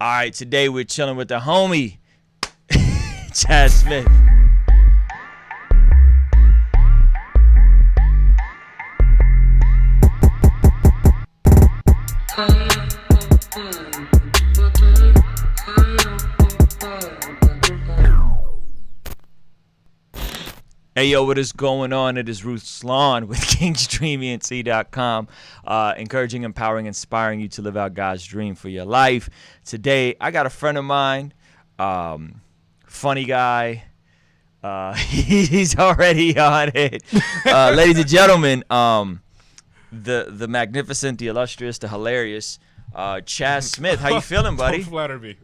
All right, today we're chilling with the homie, Chaz Smith. Hey, yo, what is going on? It is Ruslan with KingStreamENT.com, encouraging, empowering, inspiring you to live out God's dream for your life. Today, I got a friend of mine, funny guy. He's already on it. Ladies and gentlemen, the magnificent, the illustrious, the hilarious Chaz Smith. How you feeling, buddy? Don't flatter me.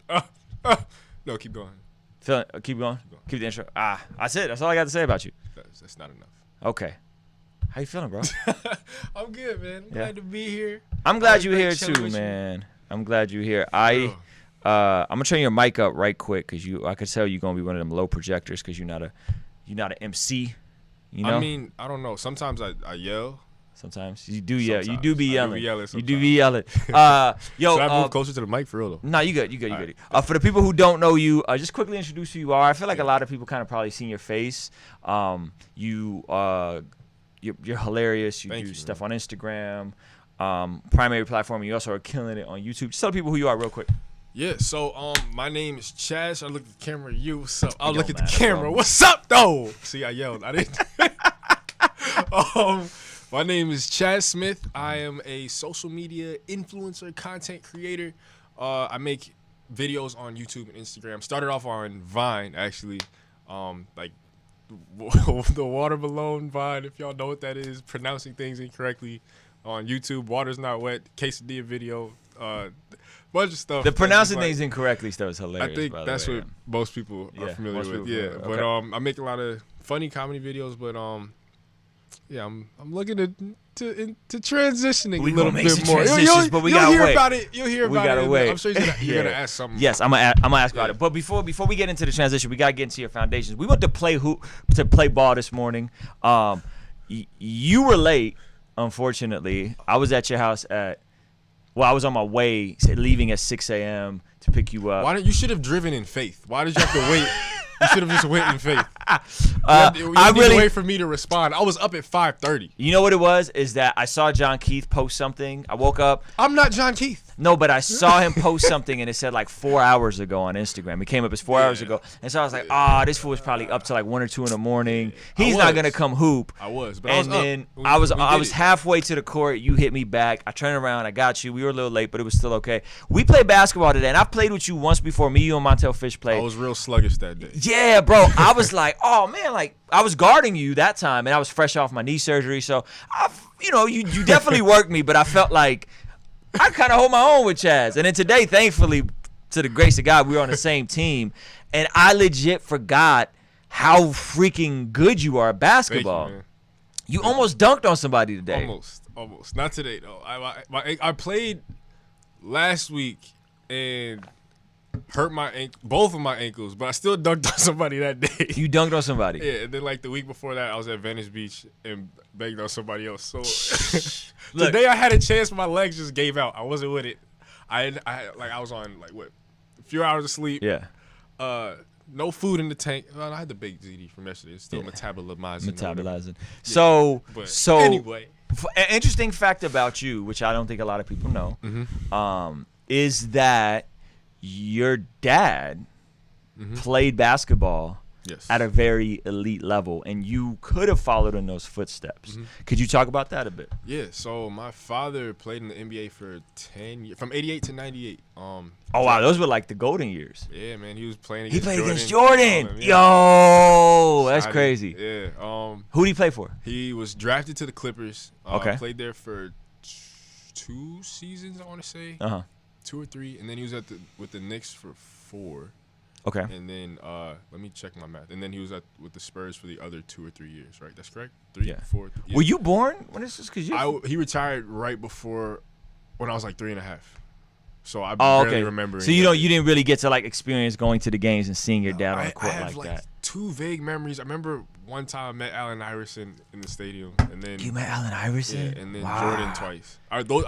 No, keep going. Keep going? Keep the intro. That's it. That's all I got to say about you. That's not enough. Okay. How you feeling, bro? I'm good, man. Glad to be here. I'm glad you're here too, man. I'm glad you're here. I'm gonna turn your mic up right quick because I could tell you're gonna be one of them low projectors because you're not an MC. You know? I mean, I don't know. Sometimes I yell. Sometimes you do yell. You do be yelling. You do be yelling. Yo, should I move closer to the mic for real though? No, you good. You good. For the people who don't know you, just quickly introduce who you are. I feel like a lot of people kind of probably seen your face. You're hilarious. You do stuff on Instagram, primary platform. You also are killing it on YouTube. Just tell people who you are real quick. Yeah, so my name is Chaz. I look at the camera. What's up? I'll look at the camera. Bro. What's up though? See, I yelled. I didn't. My name is Chaz Smith. I am a social media influencer, content creator. I make videos on YouTube and Instagram. Started off on Vine, actually. Like the water balloon Vine, if y'all know what that is. Pronouncing things incorrectly on YouTube. Water's not wet. Quesadilla video. Bunch of stuff. The pronouncing things incorrectly stuff is hilarious. I think that's what most people are familiar with. Yeah, okay. But I make a lot of funny comedy videos. But yeah, I'm looking into transitioning a little bit more. But we gotta wait. About it. You'll hear about it. We gotta wait. I'm sure you're gonna ask something. Yes, I'm gonna ask about it. But before we get into the transition, we gotta get into your foundations. We went to play ball this morning. You were late, unfortunately. I was at your house I was on my way, leaving at 6 a.m. to pick you up. You should have driven in faith. Why did you have to wait? You should have just went in faith. You I really wait for me to respond. I was up at 5:30. You know what it was? Is that I saw John Keith post something. I woke up. I'm not John Keith. No, but I saw him post something and it said like 4 hours ago on Instagram. It came up as 4 hours ago. And so I was like, this fool was probably up to like 1 or 2 in the morning. He's not gonna come hoop. I was, but I was halfway to the court. You hit me back. I turned around. I got you. We were a little late, but it was still okay. We played basketball today, and I've played with you once before. Me, you, and Montel Fish played. I was real sluggish that day. Yeah, bro. I was like, oh man, like I was guarding you that time, and I was fresh off my knee surgery. So, you definitely worked me, but I felt like I kind of hold my own with Chaz. And then today, thankfully, to the grace of God, we were on the same team, and I legit forgot how freaking good you are at basketball. Thank you almost dunked on somebody today. Almost. Not today though. I played last week and hurt both of my ankles, but I still dunked on somebody that day. You dunked on somebody? Yeah, and then like the week before that, I was at Venice Beach and banged on somebody else. So today I had a chance, but my legs just gave out. I wasn't with it. I was on like a few hours of sleep. Yeah. No food in the tank. Well, I had the baked ziti from yesterday. It's still metabolizing. So anyway, an interesting fact about you, which I don't think a lot of people know, is that your dad played basketball at a very elite level, and you could have followed in those footsteps. Could you talk about that a bit? Yeah, so my father played in the NBA for 10 years, from 88 to 98. Oh, wow, those were like the golden years. Yeah, man, he was playing against Jordan. Yo, that's crazy. Yeah. Who did he play for? He was drafted to the Clippers. Okay. Played there for 2 seasons, I want to say. 2 or 3, and then he was with the Knicks for 4. Okay. And then let me check my math. And then he was with the Spurs for the other 2 or 3 years, right? That's correct. 3, 4. Yeah. Were you born when this was? He retired right before when I was like 3.5. So I barely remember. So you didn't really get to like experience going to the games and seeing your dad on the court like that. two vague memories. I remember one time I met Allen Iverson in the stadium, and then You met Allen Iverson? yeah, and then Wow. Jordan twice.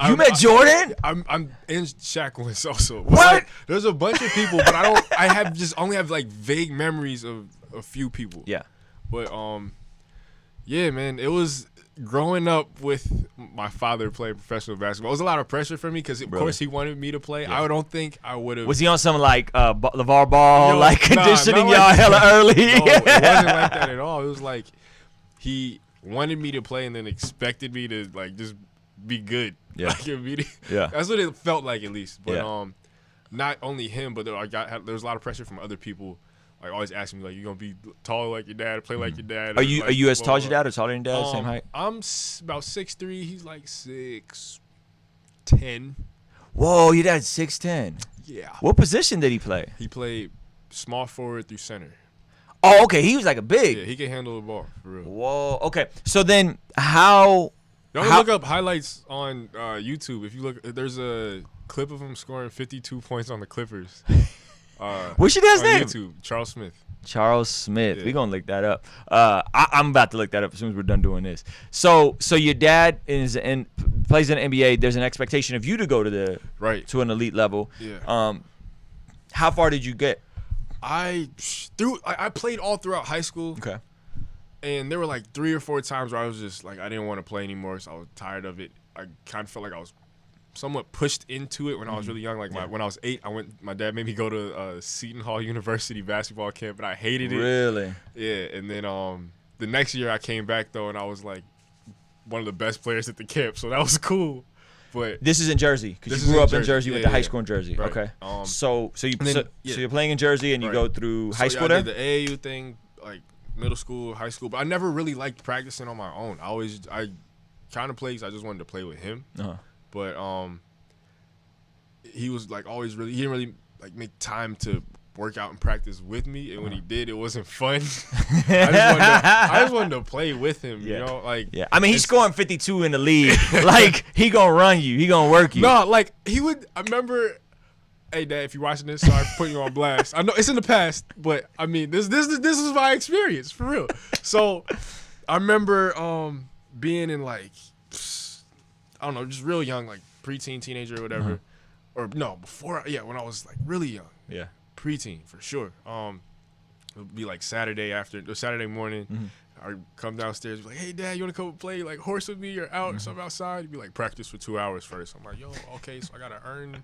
You met Jordan? I'm in Shaq once also. But What? like, there's a bunch of people, but I don't. I have just only have like vague memories of a few people. Yeah. But yeah, man, it was growing up with my father playing professional basketball. It was a lot of pressure for me because, of course, he wanted me to play. Yeah. I don't think I would have. Was he on some like LeVar Ball, Yo, like nah, conditioning not y'all like hella that. early? No, it wasn't like that at all. It was like he wanted me to play and then expected me to like just be good. Yeah. Like, immediately. Yeah. That's what it felt like at least. But Yeah. not only him, but there was a lot of pressure from other people. Like always asking me like, you gonna be tall like your dad, play like your dad. Are you like, as blah, tall as blah, your dad or taller than your dad? Same height? I'm about 6'3". He's like 6'10". Whoa, your dad's 6'10". Yeah. What position did he play? He played small forward through center. Oh, okay. He was like a big. Yeah, he can handle the ball for real. Whoa. Okay. So then how? Y'all How- look up highlights on YouTube. If you look, there's a clip of him scoring 52 points on the Clippers. What's your dad's on name? YouTube, Charles Smith. Charles Smith. Yeah. We're gonna look that up. I'm about to look that up as soon as we're done doing this. So your dad plays in the NBA. There's an expectation of you to go to to an elite level. Yeah. How far did you get? I played all throughout high school. Okay. And there were like 3 or 4 times where I was just like I didn't want to play anymore, so I was tired of it. I kind of felt like I was somewhat pushed into it when I was really young. Like when I was 8, my dad made me go to Seton Hall University basketball camp, and I hated it. Really? Yeah. And then the next year I came back though, and I was like one of the best players at the camp, so that was cool. But This is in Jersey because This you is grew in up in Jersey. Jersey, Yeah, went to yeah, high yeah. school in Jersey. Right. Okay. Um, So then, yeah. you're playing in Jersey and you Right. go through high school I there. did the AAU thing, like middle school, high school, but I never really liked practicing on my own. I kind of played 'cause I just wanted to play with him. Uh-huh. But he was like always he didn't really like make time to work out and practice with me, and when he did, it wasn't fun. I just wanted to play with him, you know, like Yeah, I mean he's scoring 52 in the league. Like he gonna run you, he gonna work you. No, like he would. I remember. Hey, Dad, if you're watching this, sorry for putting you on blast. I know it's in the past, but I mean, this is my experience for real. So, I remember being in like, I don't know, just real young, like preteen, teenager, or whatever, or no, before, when I was like really young, Yeah. preteen for sure. It would be like Saturday morning. I'd come downstairs, be like, hey, Dad, you want to come play like horse with me or out or something outside? He'd be like, practice for 2 hours first. I'm like, yo, okay, so I got to earn.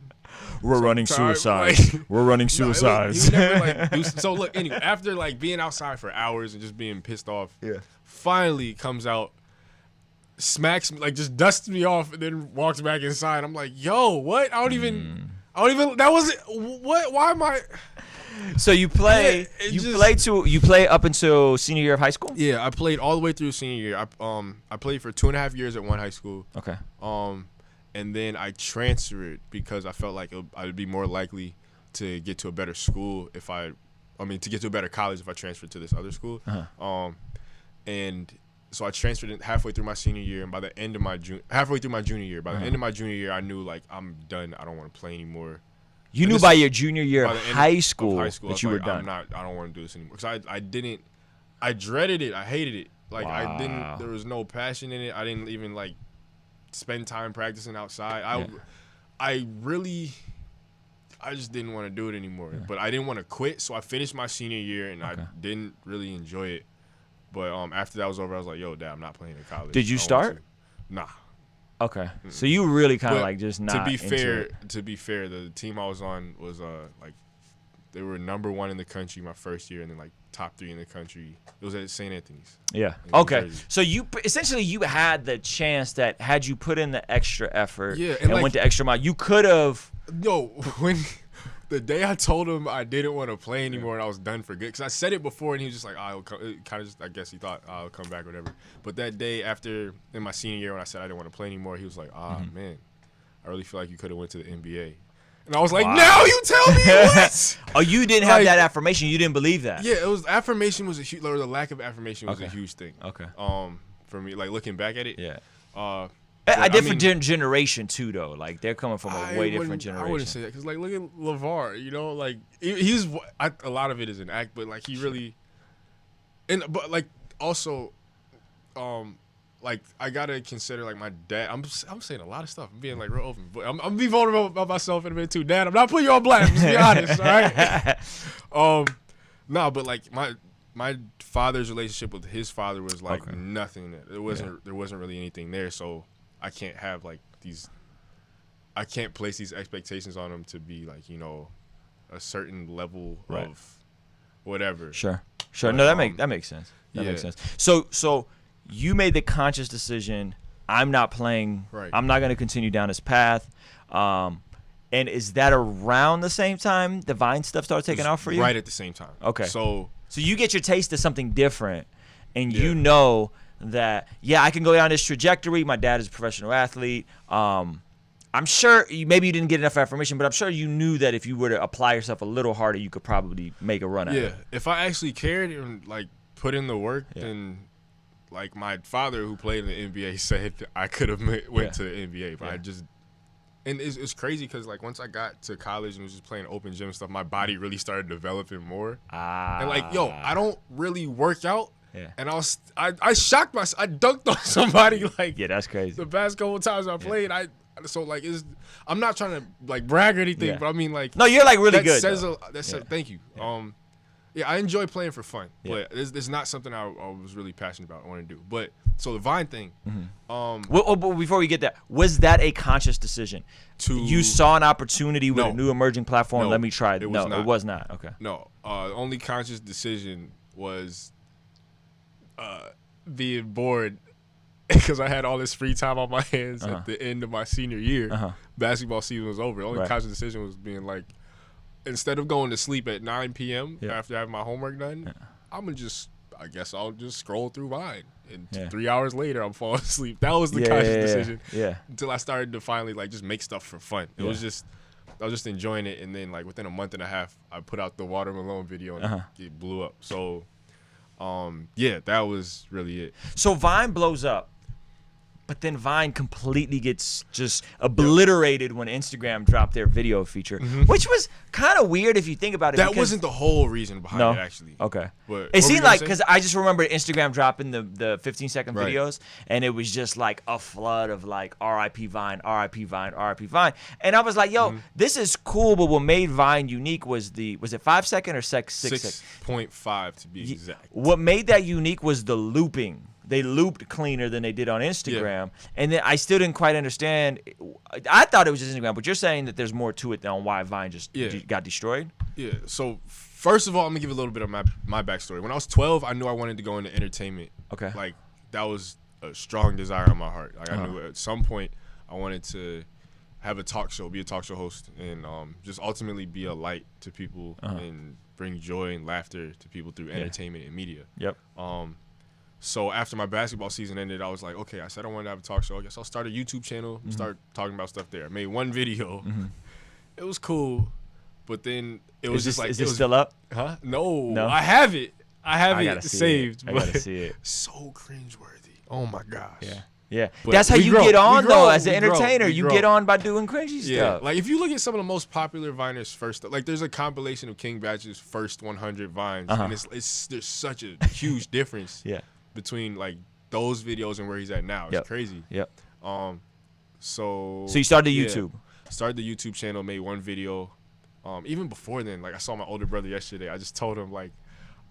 We're running time, suicides. like- We're running No, suicides. he would never, like, so look, anyway, after like being outside for hours and just being pissed off, finally comes out, smacks me, like just dusts me off, and then walks back inside. I'm like, yo, what? I don't even. That wasn't what? Why am I? So you play, you play up until senior year of high school. Yeah, I played all the way through senior year. I played for 2.5 years at one high school. Okay. And then I transferred because I felt like I would be more likely to get to a better school to get to a better college if I transferred to this other school. And so I transferred in halfway through my senior year, and by the end of my halfway through my junior year, end of my junior year, I knew like I'm done. I don't want to play anymore. You knew by your junior year of high school I that you were like, done. I don't want to do this anymore. Because I dreaded it. I hated it. Like there was no passion in it. I didn't even like spend time practicing outside. I just didn't want to do it anymore. Yeah. But I didn't want to quit, so I finished my senior year and I didn't really enjoy it. But after that was over, I was like, yo, Dad, I'm not playing in college. Did you start? Nah. Okay. So you really kind of like just not. To be fair, the team I was on was like they were number 1 in the country my first year, and then like top 3 in the country. It was at St. Anthony's. Yeah. Okay. So you essentially had the chance that had you put in the extra effort and like, went the extra mile, you could have. No, when the day I told him I didn't want to play anymore and I was done for good, because I said it before and he was just like, I'll come. Kind of just, I guess he thought I'll come back or whatever. But that day after in my senior year when I said I didn't want to play anymore, he was like, man, I really feel like you could have went to the NBA. And I was like, now you tell me what? Oh, you didn't have that affirmation. You didn't believe that. Yeah, it was affirmation was a huge, or the lack of affirmation was a huge thing. Okay. For me, like looking back at it. Yeah. A different generation too, though. Like they're coming from a way different generation. I wouldn't say that because, like, look at LeVar. You know, like he's a lot of it is an act, but like he really, but like also, like I gotta consider like my dad. I'm saying a lot of stuff. I'm being like real open, but I'm gonna be vulnerable about myself in a minute too. Dad, I'm not putting you on blast. Just be honest, all right? No, but like my father's relationship with his father was like nothing. There wasn't really anything there. So I can't have like these. I can't place these expectations on him to be like, you know, a certain level of whatever. Sure. But, no, that makes sense. That makes sense. So you made the conscious decision. I'm not playing. Right. I'm not going to continue down this path. And is that around the same time the Vine stuff started taking off for you? Right at the same time. Okay. So you get your taste of something different, and you know that I can go down this trajectory. My dad is a professional athlete. I'm sure maybe you didn't get enough affirmation, but I'm sure you knew that if you were to apply yourself a little harder, you could probably make a run at it. Yeah, if I actually cared and like put in the work, then like my father who played in the NBA said I could have went to the NBA, but I just and it's crazy because like once I got to college and was just playing open gym stuff, my body really started developing more. And like I don't really work out. Yeah. And I shocked myself. I dunked on somebody like that's crazy. The past couple times I played, So like I'm not trying to like brag or anything, but I mean like no, you're like really good. Thank you. I enjoy playing for fun, but it's not something I was really passionate about. I want to do, but so the Vine thing. Well, but before we get that, was that a conscious decision? You saw an opportunity with a new emerging platform. No, let me try it. It was not. Okay. No, only conscious decision was being bored. Because I had all this free time on my hands at the end of my senior year. Basketball season was over. The only conscious decision was being like, instead of going to sleep at 9 p.m. after having my homework done, I'll just scroll through Vine. And 3 hours later, I'm falling asleep. That was the conscious decision. Until I started to finally like just make stuff for fun. I was just enjoying it. And then like within a month and a half, I put out the Watermelon video and it blew up. So, that was really it. So Vine blows up. But then Vine completely gets just obliterated when Instagram dropped their video feature, which was kind of weird if you think about it. That wasn't the whole reason behind it, actually. Okay. But it seemed like, because I just remember Instagram dropping the 15-second videos, and it was just like a flood of like RIP Vine, RIP Vine, RIP Vine. And I was like, yo, this is cool, but what made Vine unique was was it 5 second or 6 second? 6.5 to be exact. What made that unique was the looping. They looped cleaner than they did on Instagram. And then I still didn't quite understand. I thought it was just Instagram, but you're saying that there's more to it than why Vine just got destroyed? Yeah. So first of all, I'm going to give a little bit of my backstory. When I was 12, I knew I wanted to go into entertainment. Okay. Like that was a strong desire on my heart. Like I knew at some point I wanted to have a talk show, be a talk show host, and just ultimately be a light to people and bring joy and laughter to people through entertainment and media. Yep. So after my basketball season ended, I was like, okay, I said I wanted to have a talk show. I guess I'll start a YouTube channel and start talking about stuff there. I made one video. It was cool, but then it was just like, is it still up? Huh? No. I have it. I have it saved. I gotta see it. So cringeworthy. Oh my gosh. Yeah. But that's how you get on though as an entertainer. You get on by doing cringy stuff. Like if you look at some of the most popular Viners first, like there's a compilation of King Batch's first 100 Vines, and there's such a huge difference. Between like those videos and where he's at now. It's crazy. So you started YouTube. Started the YouTube channel, made one video. Even before then, like I saw my older brother yesterday. I just told him like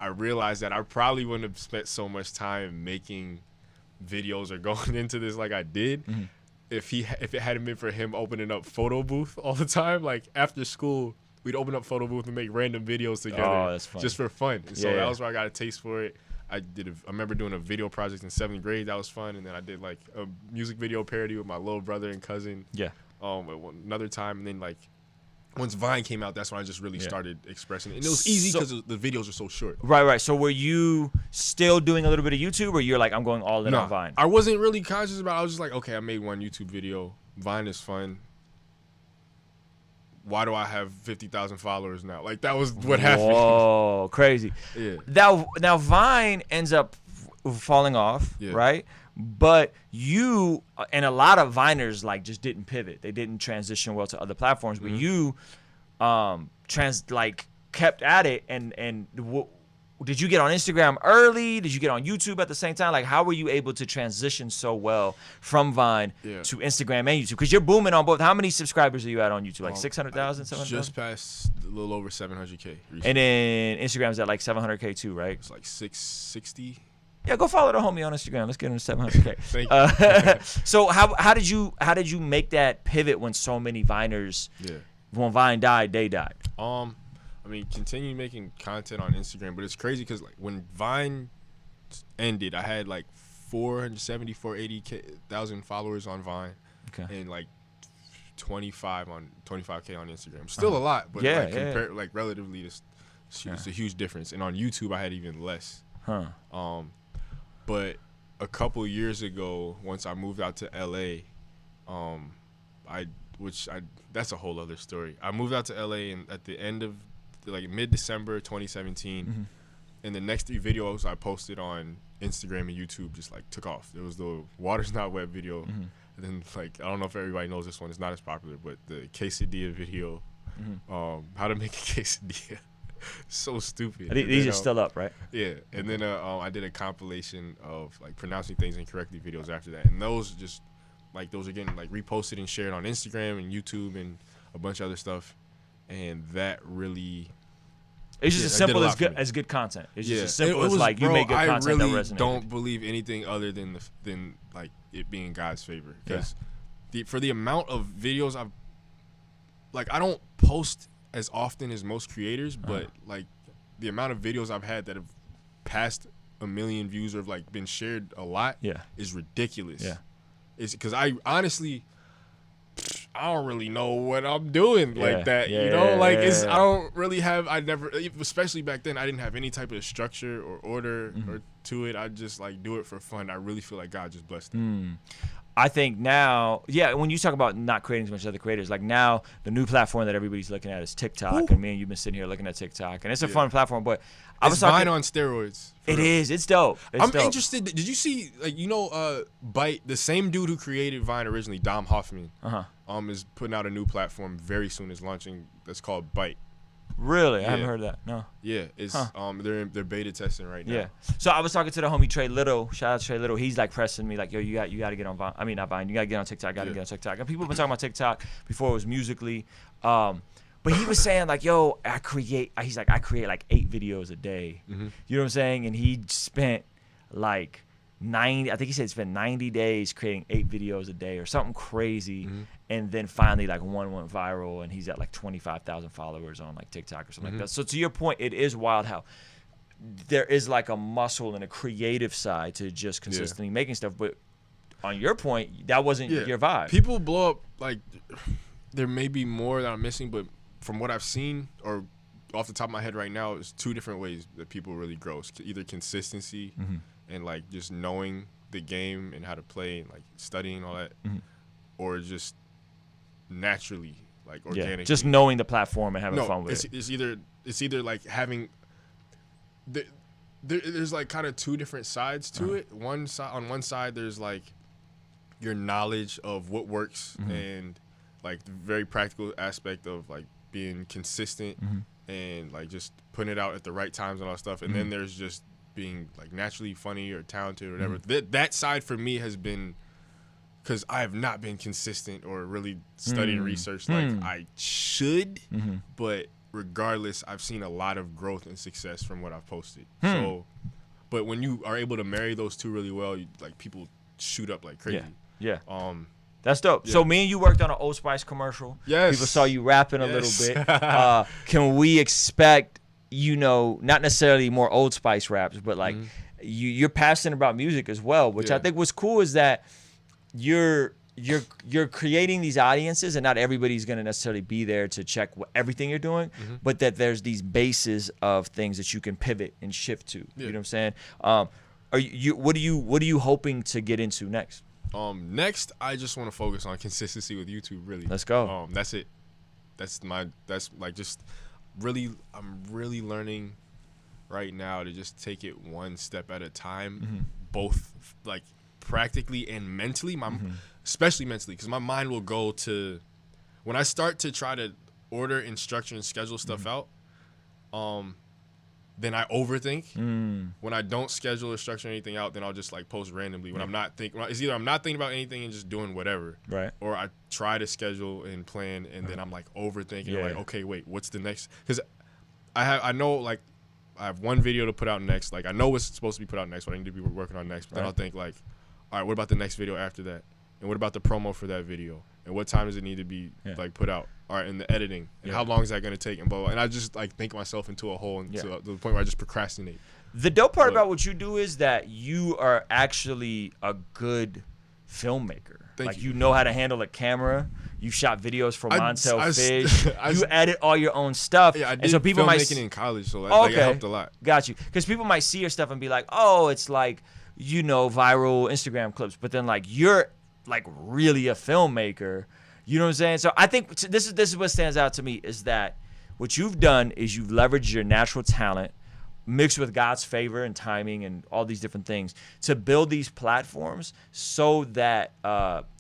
I realized that I probably wouldn't have spent so much time making videos or going into this like I did if it hadn't been for him opening up photo booth all the time. Like after school, we'd open up photo booth and make random videos together just for fun. And so that was where I got a taste for it. I remember doing a video project in 7th grade. That was fun. And then I did like a music video parody with my little brother and cousin. Another time. And then like once Vine came out, that's when I just really started expressing it. And it was easy because the videos are so short. Right. So were you still doing a little bit of YouTube, or you're like, I'm going all in on Vine? I wasn't really conscious about it. I was just like, okay, I made one YouTube video. Vine is fun. Why do I have 50,000 followers now? Like that was what happened. Oh, crazy. Now Vine ends up falling off, right? But you and a lot of Viners like just didn't pivot. They didn't transition well to other platforms. But you kept at it, and did you get on Instagram early? Did you get on YouTube at the same time? Like, how were you able to transition so well from Vine to Instagram and YouTube? Because you're booming on both. How many subscribers are you at on YouTube? Like 600,000, 700,000? Just past a little over 700K recently. And then Instagram's at like 700K too, right? It's like 660. Yeah, go follow the homie on Instagram. Let's get him to 700K. Thank you. So how did you make that pivot when so many Viners, when Vine died, they died? I mean, continue making content on Instagram, but it's crazy because like when Vine ended, I had like 480,000 followers on Vine, and like 25K on Instagram. Still a lot, but like relatively, it's a huge difference. And on YouTube, I had even less. But a couple years ago, once I moved out to LA, that's a whole other story. I moved out to LA and at the end of like mid-December 2017, and the next 3 videos I posted on Instagram and YouTube just like took off. There was the Water's Not Wet video, and then like I don't know if everybody knows this one, it's not as popular, but the quesadilla video, how to make a quesadilla. So stupid. These are still up, right? Yeah, and then I did a compilation of like pronouncing things incorrectly videos after that, and those are getting like reposted and shared on Instagram and YouTube and a bunch of other stuff, and that really. It's just as simple as good content. It's just as simple as like you make good content that resonates. I don't believe anything other than like it being God's favor, because for the amount of videos I don't post as often as most creators, but like the amount of videos I've had that have passed 1 million views or have like been shared a lot is ridiculous. Yeah, it's because I honestly. I don't really know what I'm doing like that, you know? I don't really have, especially back then, I didn't have any type of structure or order or to it. I just like do it for fun. I really feel like God just blessed it. I think now, when you talk about not creating as much as other creators, like now the new platform that everybody's looking at is TikTok. And me and you've been sitting here looking at TikTok, and it's a fun platform, but I was talking. Vine on steroids. It is. It's dope. I'm interested. Did you see, Byte, the same dude who created Vine originally, Dom Hoffman, is putting out a new platform very soon. Is launching. That's called Byte. Really? I haven't heard that. No. Yeah, it's they're beta testing right now. Yeah. So I was talking to the homie Trey Little. Shout out to Trey Little. He's like pressing me like, yo, you got to get on Vine. I mean, not Vine. You got to get on TikTok. Got to get on TikTok. And people have been talking about TikTok before it was Musically. But he was saying like, yo, I create like 8 videos a day. You know what I'm saying? And he spent like 90. I think he said he spent 90 days creating 8 videos a day or something crazy. And then finally, like one went viral, and he's at like 25,000 followers on like TikTok or something like that. So to your point, it is wild how there is like a muscle and a creative side to just consistently making stuff. But on your point, that wasn't your vibe. People blow up like there may be more that I'm missing, but from what I've seen or off the top of my head right now, it's 2 different ways that people really grow. It's either consistency and like just knowing the game and how to play and like studying all that, or just naturally, like organically. Just knowing the platform and having fun with it. It's either like having there's like kind of 2 different sides to it. On one side there's like your knowledge of what works and like the very practical aspect of like being consistent and like just putting it out at the right times and all that stuff. And then there's just being like naturally funny or talented or whatever. That side for me has been, because I have not been consistent or really studied and researched like I should, but regardless, I've seen a lot of growth and success from what I've posted. So, but when you are able to marry those 2 really well, like people shoot up like crazy. That's dope. So me and you worked on an Old Spice commercial. Yes. People saw you rapping a little bit. Can we expect, not necessarily more Old Spice raps, but like you're passionate about music as well, which I think was cool is that you're creating these audiences, and not everybody's going to necessarily be there to check everything you're doing, but that there's these bases of things that you can pivot and shift to. You know what I'm saying? What are you hoping to get into next? Next, I just want to focus on consistency with YouTube. Really, let's go. That's it. That's like just really. I'm really learning right now to just take it one step at a time, both like practically and mentally. Especially mentally, because my mind will go to when I start to try to order and structure and schedule stuff out. then I overthink. When I don't schedule or structure anything out, then I'll just like post randomly. When I'm not thinking, it's either I'm not thinking about anything and just doing whatever, Right. or I try to schedule and plan, and then I'm like overthinking. Yeah. Like, okay, wait, what's the next? Because I know like I have one video to put out next. Like I know what's supposed to be put out next, what I need to be working on next. But then I'll think like, all right, what about the next video after that? And what about the promo for that video? And what time does it need to be like put out? All right, and the editing. And how long is that going to take? And blah, blah. And I just like think myself into a hole to the point where I just procrastinate. The dope part about what you do is that you are actually a good filmmaker. Thank you know how to handle a camera. You shot videos for Montel Fish. You edit all your own stuff. Yeah, I did and so people might filmmaking in college, so that it helped a lot. Got you. Because people might see your stuff and be like, oh, it's like, you know, viral Instagram clips. But then like you're like really a filmmaker. You know what I'm saying? So I think this is what stands out to me is that what you've done is you've leveraged your natural talent mixed with God's favor and timing and all these different things to build these platforms so that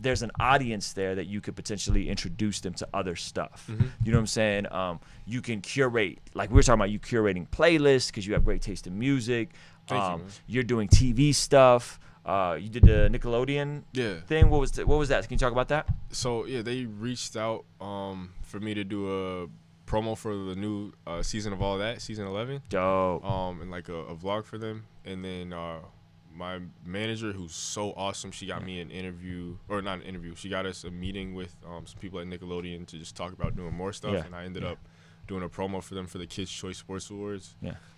there's an audience there that you could potentially introduce them to other stuff. You know what I'm saying? You can curate, like we were talking about, you curating playlists because you have great taste in music. You're doing TV stuff. You did the Nickelodeon thing. What was that? Can you talk about that? So yeah, they reached out for me to do a promo for the new season of All That, season 11. Dope. And like a vlog for them. And then my manager, who's so awesome, she got me an interview, or not an interview. She got us a meeting with some people at Nickelodeon to just talk about doing more stuff. And I ended up doing a promo for them for the Kids' Choice Sports Awards.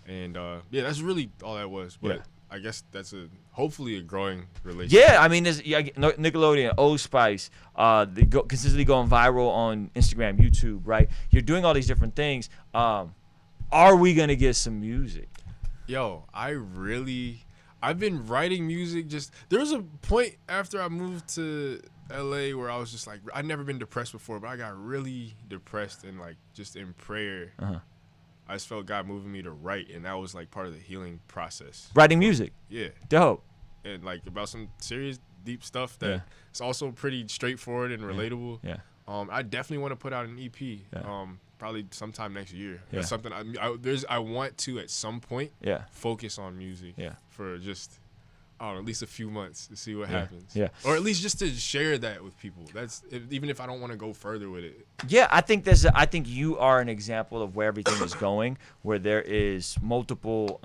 And that's really all that was. But I guess that's hopefully a growing relationship. Yeah, I mean, Nickelodeon, Old Spice, they consistently going viral on Instagram, YouTube, right? You're doing all these different things. Are we gonna get some music? Yo, I've been writing music. There was a point after I moved to LA where I was just like, I'd never been depressed before, but I got really depressed and like just in prayer. I just felt God moving me to write, and that was like part of the healing process. Writing music. Yeah. Dope. And like about some serious, deep stuff that it's also pretty straightforward and relatable. I definitely want to put out an EP. Probably sometime next year. That's something I want to at some point. Focus on music. For just, I don't know, at least a few months to see what happens. Or at least just to share that with people. Even if I don't want to go further with it. Yeah, I think you are an example of where everything is going, where there is multiple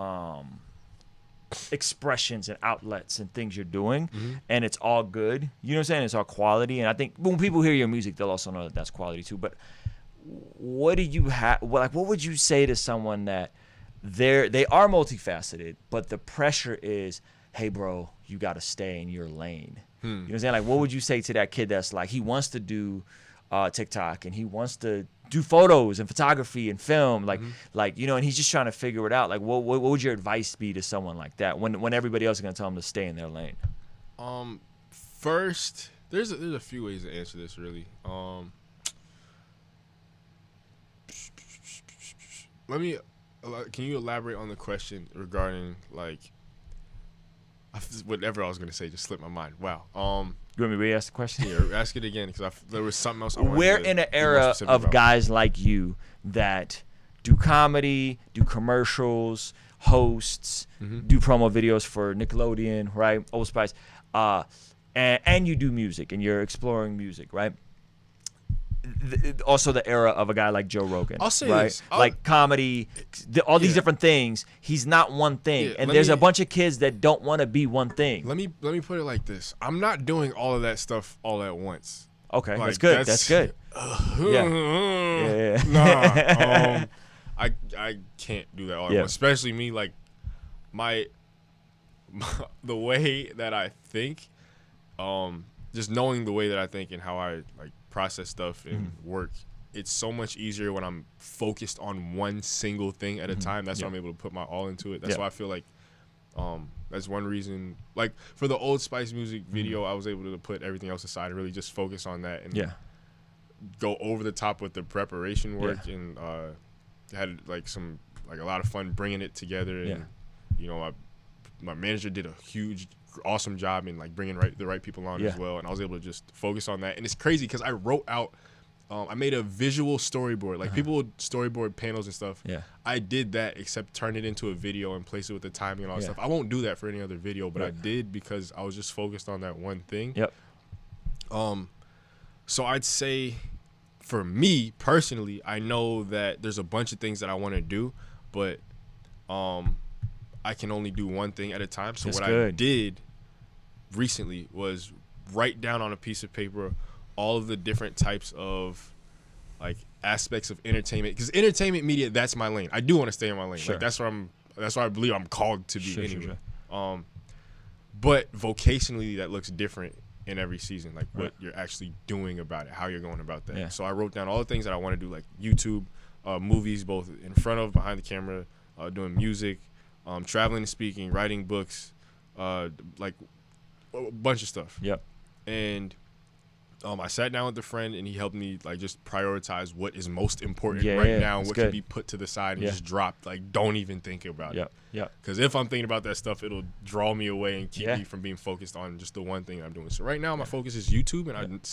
expressions and outlets and things you're doing, and it's all good. You know what I'm saying? It's all quality, and I think when people hear your music, they'll also know that that's quality too. But what do you have? What would you say to someone that they are multifaceted, but the pressure is, hey, bro, you got to stay in your lane. You know what I'm saying? Like, what would you say to that kid that's like, he wants to do TikTok and he wants to do photos and photography and film, like you know, and he's just trying to figure it out. Like, what would your advice be to someone like that when everybody else is gonna tell him to stay in their lane? First, there's a few ways to answer this really. Can you elaborate on the question regarding like whatever I was gonna say just slipped my mind. Wow. You want me to re-ask the question? Yeah, ask it again because there was something else. We're in an era of guys like you that do comedy, do commercials, hosts, do promo videos for Nickelodeon, right? Old Spice, and you do music and you're exploring music, right? Also the era of a guy like Joe Rogan. I'll say right? this. Like comedy, all these different things. He's not one thing. And there's a bunch of kids that don't want to be one thing. Let me put it like this. I'm not doing all of that stuff all at once. Okay, like, that's good. Nah. I can't do that all at once. Especially me, like the way that I think, just knowing the way that I think and how I like process stuff and work, it's so much easier when I'm focused on one single thing at a time. That's why I'm able to put my all into it. That's why I feel like that's one reason, like for the Old Spice music video, I was able to put everything else aside and really just focus on that and go over the top with the preparation work and had a lot of fun bringing it together. And you know, my manager did a huge awesome job in like bringing the right people on as well, and I was able to just focus on that. And it's crazy because I wrote out I made a visual storyboard. Like people would storyboard panels and stuff. Yeah. I did that, except turn it into a video and place it with the timing and all that stuff. I won't do that for any other video, but I did because I was just focused on that one thing. Yep. So I'd say, for me personally, I know that there's a bunch of things that I want to do, but I can only do one thing at a time. So I did recently was write down on a piece of paper all of the different types of like aspects of entertainment, because entertainment media, that's my lane. I do want to stay in my lane. Sure. Like that's where I believe I'm called to be anyway. Sure. But vocationally, that looks different in every season, like what you're actually doing about it, how you're going about that. So I wrote down all the things that I want to do, like YouTube, movies, both in front of, behind the camera, doing music, traveling and speaking, writing books, like a bunch of stuff. Yep. And I sat down with a friend, and he helped me like just prioritize what is most important now, and what can be put to the side and just dropped. Like, don't even think about it. Yeah. Because if I'm thinking about that stuff, it'll draw me away and keep me from being focused on just the one thing I'm doing. So right now, my focus is YouTube, and and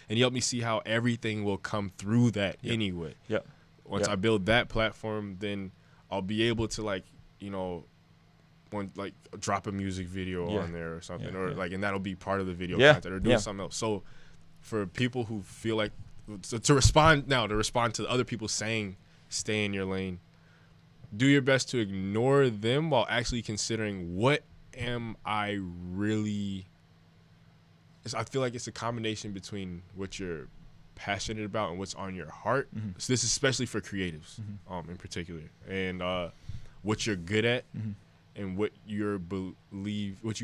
he helped me see how everything will come through that anyway. Yep. Once I build that platform, then I'll be able to drop a music video on there or something, and that'll be part of the video content, or doing something else. So for people who feel like to respond to other people saying stay in your lane, do your best to ignore them while actually considering, what am I really. I feel like it's a combination between what you're passionate about and what's on your heart. So this is especially for creatives, in particular, and what you're good at, and what you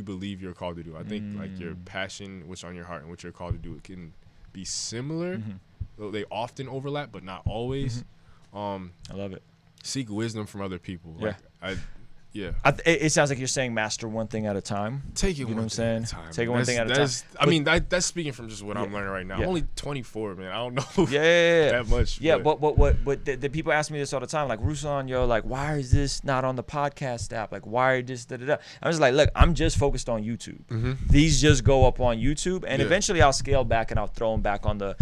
believe you're called to do. I think like your passion, what's on your heart, and what you're called to do, it can be similar. Though they often overlap, but not always. I love it. Seek wisdom from other people. It sounds like you're saying master one thing at a time. Take it one thing at a time. Take it one thing at a time. I mean, that's speaking from just what I'm learning right now. I'm only 24, man. I don't know that much. Yeah, but the people ask me this all the time. Like, Ruslan, like, why is this not on the podcast app? Like, why are this da-da-da? I'm just like, look, I'm just focused on YouTube. These just go up on YouTube, and eventually I'll scale back and I'll throw them back on the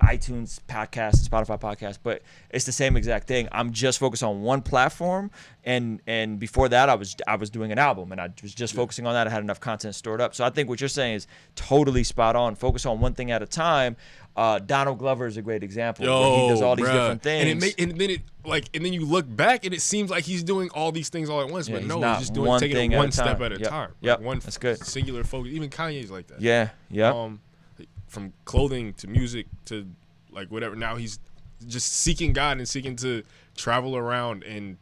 iTunes podcast, Spotify podcast. But it's the same exact thing. I'm just focused on one platform, and before that I was doing an album, and I was just focusing on that. I had enough content stored up. So I think what you're saying is totally spot on. Focus on one thing at a time. Donald Glover is a great example. Where he does all these different things, and then you look back and it seems like he's doing all these things all at once, but no, he's just taking it one step at a time. Yep. One that's good. Singular focus. Even Kanye's like that. Yeah. From clothing to music to like whatever. Now he's just seeking God and seeking to travel around and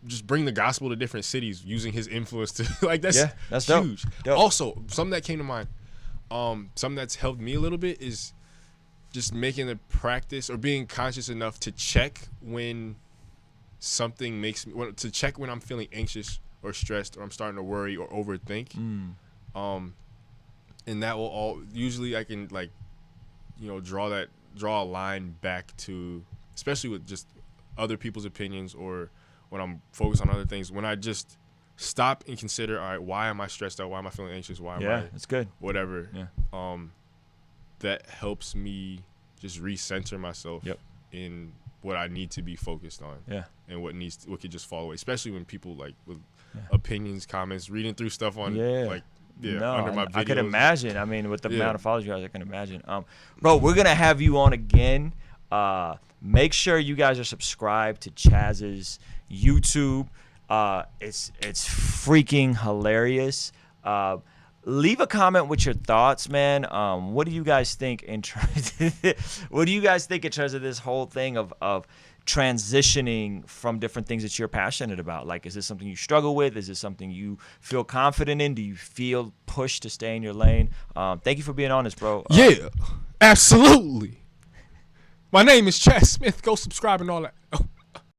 just bring the gospel to different cities using his influence to like that's huge. Dope. Also, something that came to mind, something that's helped me a little bit is just making a practice or being conscious enough to check when something makes me when I'm feeling anxious or stressed or I'm starting to worry or overthink. And that will all usually I can draw a line back to, especially with just other people's opinions or when I'm focused on other things, when I just stop and consider, all right, why am I stressed out? Why am I feeling anxious? Why am I that's good. Whatever. That helps me just recenter myself in what I need to be focused on. And what could just fall away. Especially when people with opinions, comments, reading through stuff on under my videos. I could imagine. I mean, with the amount of followers you guys, I can imagine. Bro, we're gonna have you on again. Make sure you guys are subscribed to Chaz's YouTube. It's freaking hilarious. Leave a comment with your thoughts, man. What do you guys think in terms of this whole thing of transitioning from different things that you're passionate about? Like, is this something you struggle with? Is this something you feel confident in? Do you feel pushed to stay in your lane? Thank you for being honest, bro. Yeah, absolutely. My name is Chaz Smith. Go subscribe and all that.